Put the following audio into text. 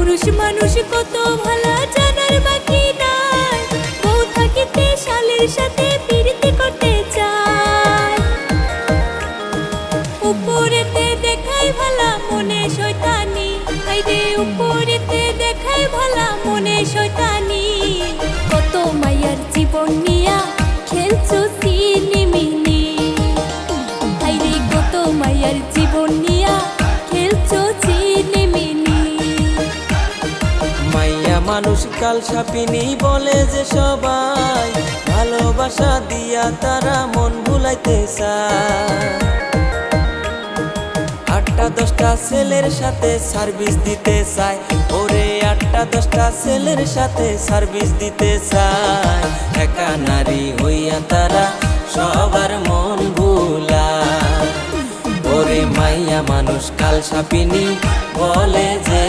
পুরুষ মানুষ কত ভালো জানার বাকি নাই, বউ থাকিতে শালের সাথে প্রীতি করতে চায়। উপরেতে দেখাই ভালা মনে শয়তানি, আইরে উপরেতে দেখাই ভালা মনে শয়তানি। কত মায়ার জীবন নিয়া খেলছো সিনেমিনি, আইরে কত মায়ার জীবন নিয়া খেলছো সিনেমিনি। মাইয়া মানুষ কাল সাপিনী বলে যে সবাই, ভালোবাসা দিয়া তারা মন ভুলাইতে চায়। 8টা-10টা ছেলের সাথে সার্ভিস দিতে চায়, ওরে 8টা-10টা ছেলের সাথে সার্ভিস দিতে চায়। একা নারী হইয়া তারা সবার মন ভুলায়, ওরে মাইয়া মানুষ কাল সাপিনী বলে যে